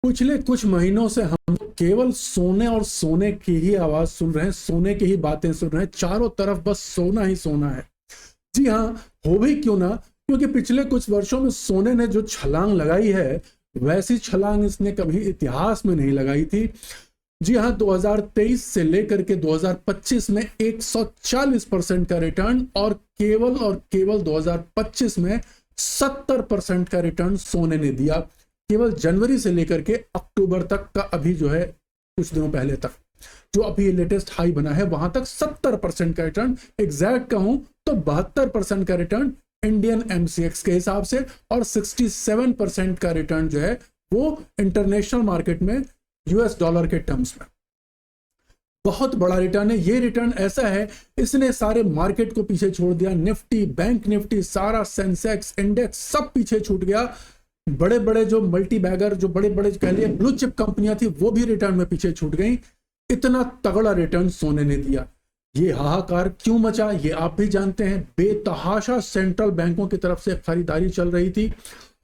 पिछले कुछ महीनों से हम केवल सोने और सोने की ही आवाज सुन रहे हैं, सोने की ही बातें सुन रहे हैं, चारों तरफ बस सोना ही सोना है। जी हाँ, हो भी क्यों ना, क्योंकि पिछले कुछ वर्षों में सोने ने जो छलांग लगाई है वैसी छलांग इसने कभी इतिहास में नहीं लगाई थी। जी हाँ, 2023 से लेकर के 2025 में 140% का रिटर्न और केवल 2025 में 70% का रिटर्न सोने ने दिया। केवल जनवरी से लेकर के अक्टूबर तक का, अभी जो है कुछ दिनों पहले तक जो अभी लेटेस्ट हाई बना है वहां तक 70% का रिटर्न, एग्जैक्ट कहूं तो 72% का रिटर्न इंडियन एमसीएक्स के हिसाब से, और 67% का रिटर्न जो है वो इंटरनेशनल मार्केट में यूएस डॉलर के टर्म्स में। बहुत बड़ा रिटर्न है। ये रिटर्न ऐसा है, इसने सारे मार्केट को पीछे छोड़ दिया। निफ्टी, बैंक निफ्टी, सारा सेंसेक्स इंडेक्स सब पीछे छूट गया। बड़े बड़े जो मल्टी बैगर, जो बड़े बड़े कह लिए ब्लू चिप कंपनियां थी, वो भी रिटर्न में पीछे छूट गई। इतना तगड़ा रिटर्न सोने ने दिया। ये हाहाकार क्यों मचा ये आप भी जानते हैं। बेतहाशा सेंट्रल बैंकों की तरफ से खरीदारी चल रही थी,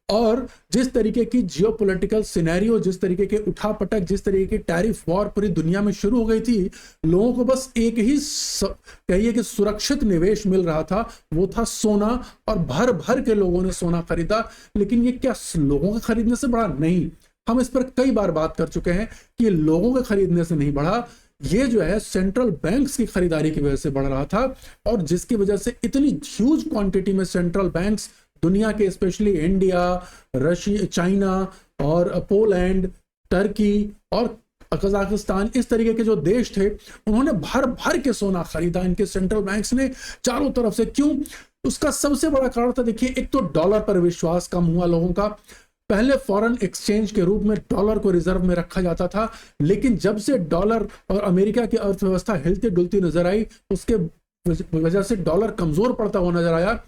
और जिस तरीके की जियोपॉलिटिकल सिनेरियो, जिस तरीके के उठापटक, जिस तरीके की टैरिफ वॉर पूरी दुनिया में शुरू हो गई थी, लोगों को बस एक ही कहिए कि सुरक्षित निवेश मिल रहा था, वो था सोना। और भर भर के लोगों ने सोना खरीदा। लेकिन ये क्या लोगों के खरीदने से बढ़ा? नहीं। हम इस पर कई बार बात कर चुके हैं कि लोगों के खरीदने से नहीं बढ़ा, ये जो है सेंट्रल बैंक्स की खरीदारी की वजह से बढ़ रहा था। और जिसकी वजह से इतनी ह्यूज क्वांटिटी में सेंट्रल बैंक्स दुनिया के, स्पेशली इंडिया, रशिया, चाइना और पोलैंड, टर्की और कजाकिस्तान, इस तरीके के जो देश थे, उन्होंने भर भर के सोना खरीदा इनके सेंट्रल बैंक्स ने चारों तरफ से। क्यों? उसका सबसे बड़ा कारण था, देखिए, एक तो डॉलर पर विश्वास कम हुआ लोगों का। पहले फॉरेन एक्सचेंज के रूप में डॉलर को रिजर्व में रखा जाता था, लेकिन जब से डॉलर और अमेरिका की अर्थव्यवस्था हिलती डुलती नजर आई, उसके वजह से डॉलर कमजोर पड़ता हुआ नजर आया।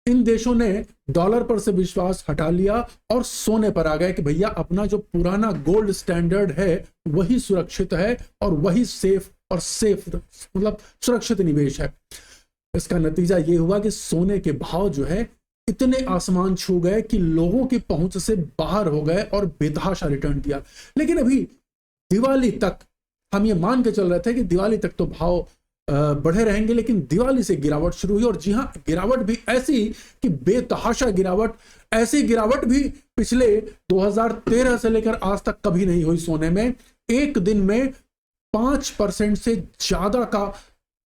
इन देशों ने डॉलर पर से विश्वास हटा लिया और सोने पर आ गए कि भैया अपना जो पुराना गोल्ड स्टैंडर्ड है वही सुरक्षित है और वही सेफ मतलब सुरक्षित निवेश है। इसका नतीजा ये हुआ कि सोने के भाव जो है इतने आसमान छू गए कि लोगों की पहुंच से बाहर हो गए और बेतहाशा रिटर्न दिया। लेकिन अभी दिवाली तक हम ये मान के चल रहे थे कि दिवाली तक तो भाव बढ़े रहेंगे, लेकिन दिवाली से गिरावट शुरू हुई। और जी हां, गिरावट भी ऐसी कि बेतहाशा गिरावट। ऐसी गिरावट भी पिछले 2013 से लेकर आज तक कभी नहीं हुई सोने में। एक दिन में 5% से ज्यादा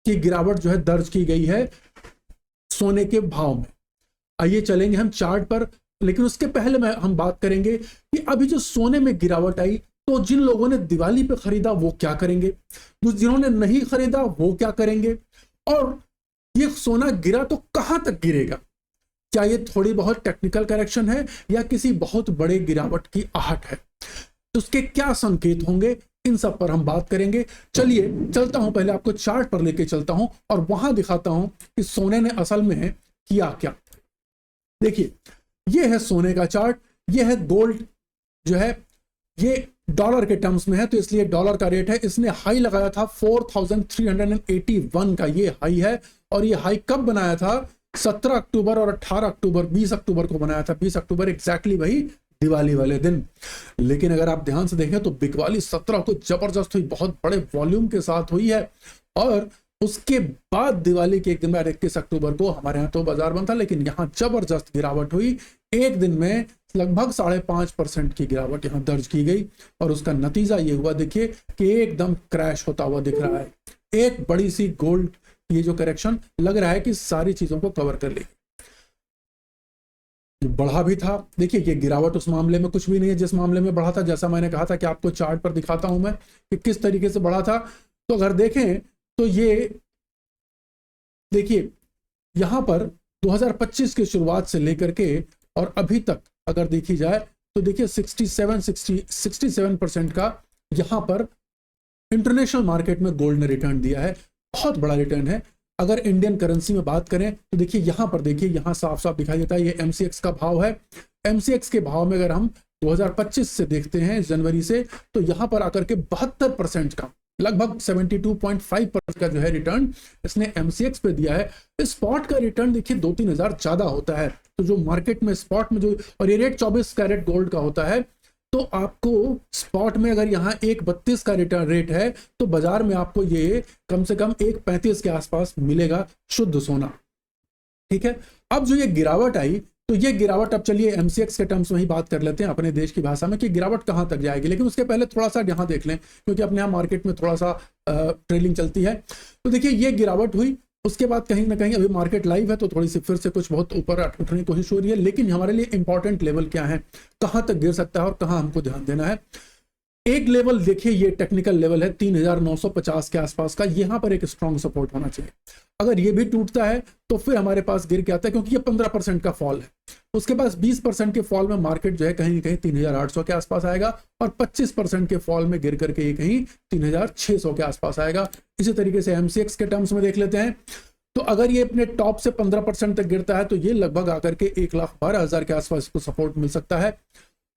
की गिरावट जो है दर्ज की गई है सोने के भाव में। आइए चलेंगे हम चार्ट पर, लेकिन उसके पहले हम बात करेंगे कि अभी जो सोने में गिरावट आई, तो जिन लोगों ने दिवाली पे खरीदा वो क्या करेंगे, जिन्होंने नहीं खरीदा वो क्या करेंगे, और ये सोना गिरा तो कहां तक गिरेगा? क्या ये थोड़ी बहुत टेक्निकल करेक्शन है या किसी बहुत बड़े गिरावट की आहट है? उसके क्या संकेत होंगे, इन सब पर हम बात करेंगे। चलिए चलता हूं, पहले आपको चार्ट पर लेके चलता हूं और वहां दिखाता हूं कि सोने ने असल में किया क्या। देखिए, ये है सोने का चार्ट, ये है गोल्ड जो है, ये डॉलर के टर्म्स में है तो इसलिए डॉलर का रेट है। इसने हाई लगाया था 4381 का, ये हाई है। और ये हाई कब बनाया था? 17 अक्टूबर और 18 अक्टूबर, 20 अक्टूबर को बनाया था। 20 अक्टूबर एग्जैक्टली वही दिवाली वाले दिन। लेकिन अगर आप ध्यान से देखें तो बिकवाली 17 को जबरदस्त हुई, बहुत बड़े वॉल्यूम के साथ हुई है। और उसके बाद दिवाली के एक दिन बाद 21 अक्टूबर को हमारे यहाँ तो बाजार बंद था, लेकिन यहाँ जबरदस्त गिरावट हुई। एक दिन में लगभग 5.5% की गिरावट यहाँ दर्ज की गई। और उसका नतीजा ये हुआ, देखिए, कि एकदम क्रैश होता हुआ दिख रहा है। एक बड़ी सी गोल्ड ये जो करेक्शन लग रहा है कि सारी चीजों को कवर कर लेगी। बढ़ा भी था, देखिए, ये गिरावट उस मामले में कुछ भी नहीं है जिस मामले में बढ़ा था। जैसा मैंने कहा था कि आपको चार्ट पर दिखाता हूं मैं कि किस तरीके से बढ़ा था। तो अगर देखें तो ये देखिए, यहां पर 2025 की शुरुआत से लेकर के और अभी तक अगर देखी जाए तो देखिए 67% का यहां पर इंटरनेशनल मार्केट में गोल्ड ने रिटर्न दिया है। बहुत बड़ा रिटर्न है। अगर इंडियन करेंसी में बात करें तो देखिए, यहां पर देखिए, यहां साफ साफ दिखाई देता है, ये एमसीएक्स का भाव है। एमसीएक्स के भाव में अगर हम 2025 से देखते हैं जनवरी से, तो यहां पर आकर के 72% का, लगभग 72.5% का जो है रिटर्न इसने एमसीएक्स पे दिया है। स्पॉट का रिटर्न देखिए 2-3 हजार ज्यादा होता है। तो जो मार्केट में स्पॉट में जो, और ये रेट 24 कैरेट गोल्ड का होता है, तो आपको स्पॉट में अगर यहाँ 1.32 का रिटर्न रेट है तो बाजार में आपको ये कम से कम 1.35 के आसपास मिलेगा शुद्ध सोना। ठीक है, अब जो ये गिरावट आई, तो ये गिरावट, अब चलिए एमसीएक्स के टर्म्स में ही बात कर लेते हैं अपने देश की भाषा में कि गिरावट कहां तक जाएगी, लेकिन उसके पहले थोड़ा सा यहाँ देख लें क्योंकि अपने यहाँ मार्केट में थोड़ा सा ट्रेलिंग चलती है। तो देखिए ये गिरावट हुई, उसके बाद कहीं ना कहीं अभी मार्केट लाइव है तो थोड़ी सी फिर से कुछ बहुत ऊपर उठने की कोशिश हो रही है, लेकिन हमारे लिए इंपॉर्टेंट लेवल क्या है, कहां तक गिर सकता है और कहां हमको ध्यान देना है। एक लेवल देखिए, ये टेक्निकल लेवल है 3950 के आसपास का, यहां पर एक स्ट्रॉन्ग सपोर्ट होना चाहिए। अगर ये भी टूटता है तो फिर हमारे पास गिर के आता है, क्योंकि ये 15% का फॉल है। उसके पास 20% के फॉल में मार्केट जो है कहीं ना कहीं 3800 के आसपास आएगा और 25% के फॉल में गिर करके ये कहीं 3600 के आसपास आएगा। इसी तरीके से एमसीएक्स के टर्म्स में देख लेते हैं, तो अगर ये अपने टॉप से 15% तक गिरता है तो ये लगभग आकर के 1,12,000 के आसपास इसको सपोर्ट मिल सकता है,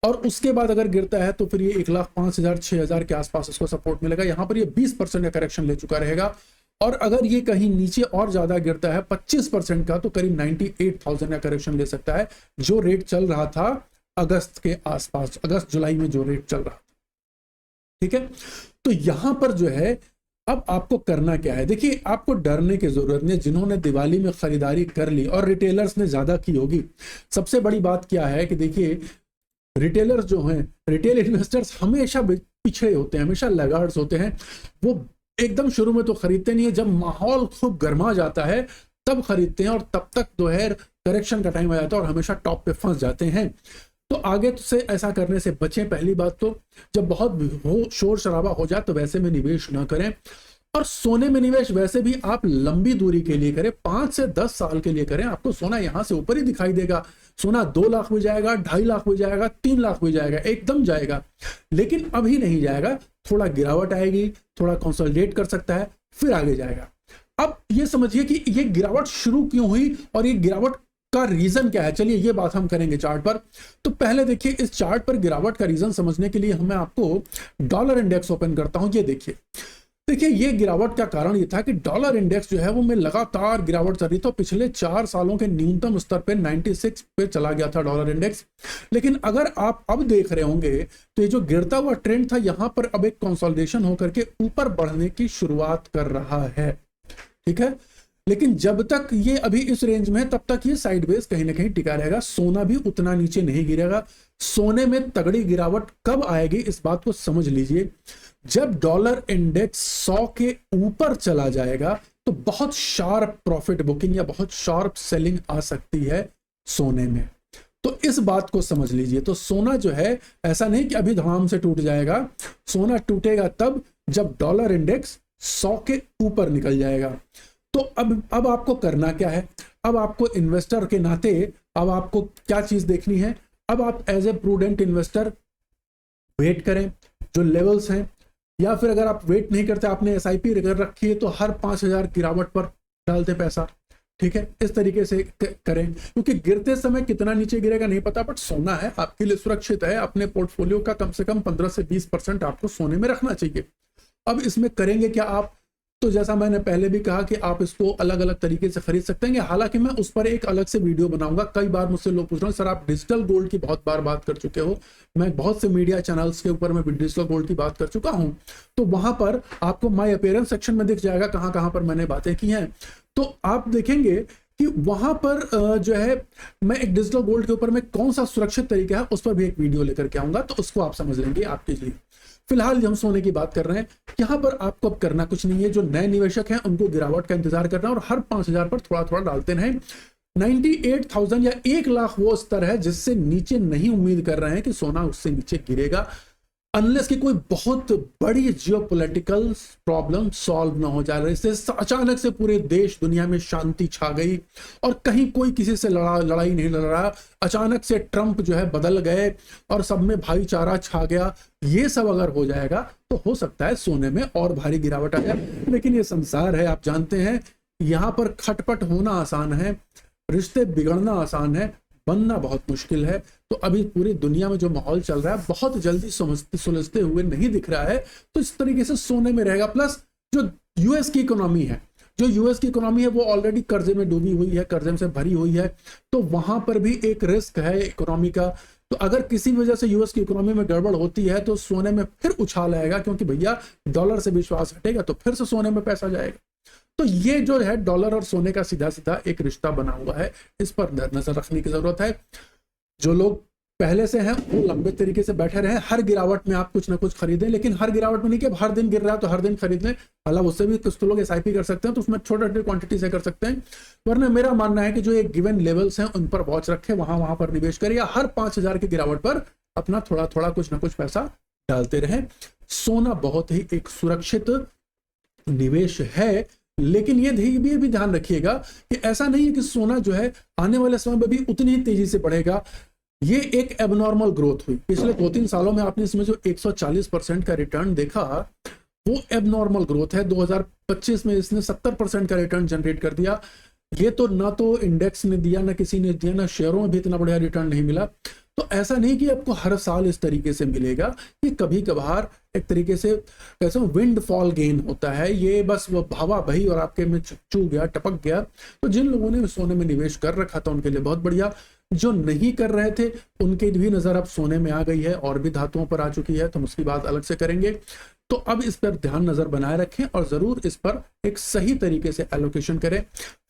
और उसके बाद अगर गिरता है तो फिर ये 1,05,000 6,000 के आसपास इसको सपोर्ट मिलेगा। यहां पर ये 20% का करेक्शन ले चुका रहेगा, और अगर ये कहीं नीचे और ज्यादा गिरता है 25% का तो करीब 98,000 का करेक्शन ले सकता है, जो रेट चल रहा था अगस्त के आसपास, अगस्त जुलाई में जो रेट चल रहा था। ठीक है, तो यहां पर जो है अब आपको करना क्या है, देखिए आपको डरने की जरूरत नहीं। जिन्होंने दिवाली में खरीदारी कर ली और रिटेलर्स ने ज्यादा की होगी, सबसे बड़ी बात क्या है कि देखिए रिटेलर्स जो हैं, रिटेल इन्वेस्टर्स हमेशा पीछे होते हैं, हमेशा लैगार्ड्स होते हैं। वो एकदम शुरू में तो खरीदते नहीं है, जब माहौल खूब गर्मा जाता है तब खरीदते हैं, और तब तक जो है करेक्शन का टाइम आ जाता है और हमेशा टॉप पे फंस जाते हैं। तो आगे से ऐसा करने से बचें। पहली बात तो जब बहुत शोर शराबा हो जाए तो वैसे में निवेश ना करें, और सोने में निवेश वैसे भी आप लंबी दूरी के लिए करें, 5 से 10 साल के लिए करें। आपको सोना यहां से ऊपर ही दिखाई देगा, सोना 2 लाख भी जाएगा, 2.5 लाख भी जाएगा, 3 लाख भी जाएगा, एकदम जाएगा, लेकिन अभी नहीं जाएगा। थोड़ा गिरावट आएगी, थोड़ा कंसोलिडेट कर सकता है, फिर आगे जाएगा। अब ये समझिए कि ये गिरावट शुरू क्यों हुई और ये गिरावट का रीजन क्या है। चलिए ये बात हम करेंगे चार्ट पर। तो पहले देखिए इस चार्ट पर गिरावट का रीजन समझने के लिए मैं आपको डॉलर इंडेक्स ओपन करता हूं। ये देखिए ये गिरावट का कारण ये था कि डॉलर इंडेक्स जो है वो में लगातार गिरावट चल रही थी। पिछले 4 सालों के न्यूनतम स्तर पे 96 पे चला गया था डॉलर इंडेक्स। लेकिन अगर आप अब देख रहे होंगे तो ये जो गिरता हुआ ट्रेंड था यहां पर अब एक कंसोलिडेशन होकर के ऊपर बढ़ने की शुरुआत कर रहा है। ठीक है, लेकिन जब तक ये अभी इस रेंज में है तब तक ये साइडवेज कहीं ना कहीं टिका रहेगा। सोना भी उतना नीचे नहीं गिरेगा। सोने में तगड़ी गिरावट कब आएगी इस बात को समझ लीजिए, जब डॉलर इंडेक्स 100 के ऊपर चला जाएगा तो बहुत शार्प प्रॉफिट बुकिंग या बहुत शार्प सेलिंग आ सकती है सोने में। तो इस बात को समझ लीजिए। तो सोना जो है ऐसा नहीं कि अभी धड़ाम से टूट जाएगा, सोना टूटेगा तब जब डॉलर इंडेक्स 100 के ऊपर निकल जाएगा। तो अब आपको करना क्या है, अब आपको इन्वेस्टर के नाते अब आपको क्या चीज देखनी है। अब आप as a prudent investor wait करें जो लेवल्स हैं, या फिर अगर आप वेट नहीं करते, आपने एसआईपी कर रखी है तो हर 5,000 गिरावट पर डालते पैसा। ठीक है, इस तरीके से करें, क्योंकि गिरते समय कितना नीचे गिरेगा नहीं पता, बट सोना है आपके लिए सुरक्षित है। अपने पोर्टफोलियो का कम से कम 15 से 20% आपको सोने में रखना चाहिए। अब इसमें करेंगे क्या आप, तो जैसा मैंने पहले भी कहा कि आप इसको अलग अलग तरीके से खरीद सकते हैं। हालांकि मैं उस पर एक अलग से वीडियो बनाऊंगा। कई बार मुझसे लोग पूछ रहे हैं सर आप डिजिटल गोल्ड की बहुत बार बात कर चुके हो, मैं बहुत से मीडिया चैनल्स के ऊपर मैं डिजिटल गोल्ड की बात कर चुका हूं, तो वहां पर आपको माय अपीयरेंस सेक्शन में दिख जाएगा कहां कहां पर मैंने बातें की हैं। तो आप देखेंगे कि वहां पर जो है मैं एक डिजिटल गोल्ड के ऊपर में कौन सा सुरक्षित तरीका है उस पर भी एक वीडियो लेकर के आऊंगा, तो उसको आप समझ लेंगे आपके लिए। फिलहाल हम सोने की बात कर रहे हैं, यहां पर आपको अब करना कुछ नहीं है। जो नए निवेशक हैं उनको गिरावट का इंतजार करना और हर 5,000 पर थोड़ा थोड़ा डालते रहें। 98,000 या 1 लाख वो स्तर है जिससे नीचे नहीं उम्मीद कर रहे हैं कि सोना उससे नीचे गिरेगा, अनलेस कि कोई बहुत बड़ी जियोपॉलिटिकल प्रॉब्लम सॉल्व ना हो जाए। इससे अचानक से पूरे देश दुनिया में शांति छा गई और कहीं कोई किसी से लड़ाई नहीं लड़ रहा, अचानक से ट्रंप जो है बदल गए और सब में भाईचारा छा गया, ये सब अगर हो जाएगा तो हो सकता है सोने में और भारी गिरावट आ जाए। लेकिन ये संसार है, आप जानते हैं, यहाँ पर खटपट होना आसान है, रिश्ते बिगड़ना आसान है, बनना बहुत मुश्किल है। तो अभी पूरी दुनिया में जो माहौल चल रहा है बहुत जल्दी सुलझते हुए नहीं दिख रहा है, तो इस तरीके से सोने में रहेगा। प्लस जो यूएस की इकोनॉमी है वो ऑलरेडी कर्जे में डूबी हुई है, कर्जे से भरी हुई है, तो वहां पर भी एक रिस्क है इकोनॉमी का तो अगर किसी वजह से यूएस की इकोनॉमी में गड़बड़ होती है तो सोने में फिर उछाल आएगा, क्योंकि भैया डॉलर से विश्वास हटेगा तो फिर से सोने में पैसा जाएगा। तो ये जो है डॉलर और सोने का सीधा सीधा एक रिश्ता बना हुआ है, इस पर नजर रखने की जरूरत है। जो लोग पहले से हैं वो लंबे तरीके से बैठे रहे, हर गिरावट में आप कुछ ना कुछ खरीदें, लेकिन हर गिरावट में नहीं कि हर दिन गिर रहा है तो हर दिन खरीद लें। हालांकि उससे भी कुछ तो लोग एसआईपी कर सकते हैं, तो उसमें छोटे छोटे क्वांटिटी से कर सकते हैं। वरना मेरा मानना है कि जो एक गिवन लेवल्स हैं उन पर वॉच रखें, वहां पर निवेश करें, या हर 5,000 की गिरावट पर अपना थोड़ा थोड़ा कुछ ना कुछ पैसा डालते रहें। सोना बहुत ही एक सुरक्षित निवेश है, लेकिन ये भी ध्यान रखिएगा कि ऐसा नहीं है कि सोना जो है आने वाले समय में भी उतनी ही तेजी से बढ़ेगा। ये एक एबनॉर्मल ग्रोथ हुई पिछले 2-3 सालों में, आपने इसमें जो 140% का रिटर्न देखा वो एबनॉर्मल ग्रोथ है। 2025 में इसने 70% का रिटर्न जनरेट कर दिया। ये तो ना तो इंडेक्स ने दिया, ना किसी ने दिया, ना शेयरों में भी इतना बढ़िया रिटर्न नहीं मिला। तो ऐसा नहीं कि आपको हर साल इस तरीके से मिलेगा, ये कभी कभार एक तरीके से कैसे विंड फॉल गेन होता है, ये बस वो हवा बही और आपके में चू गया, टपक गया। तो जिन लोगों ने सोने में निवेश कर रखा था उनके लिए बहुत बढ़िया, जो नहीं कर रहे थे उनके भी नजर अब सोने में आ गई है और भी धातुओं पर आ चुकी है, तो हम उसकी बात अलग से करेंगे। तो अब इस पर ध्यान नजर बनाए रखें और जरूर इस पर एक सही तरीके से एलोकेशन करें।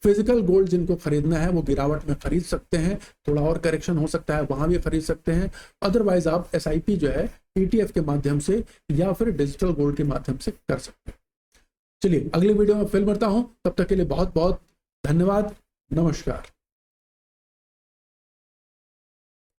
फिजिकल गोल्ड जिनको खरीदना है वो गिरावट में खरीद सकते हैं, थोड़ा और करेक्शन हो सकता है वहां भी खरीद सकते हैं। अदरवाइज आप एसआईपी जो है ETF के माध्यम से या फिर डिजिटल गोल्ड के माध्यम से कर सकते हैं। चलिए अगले वीडियो में फिर मिलता हूं, तब तक के लिए बहुत बहुत धन्यवाद, नमस्कार।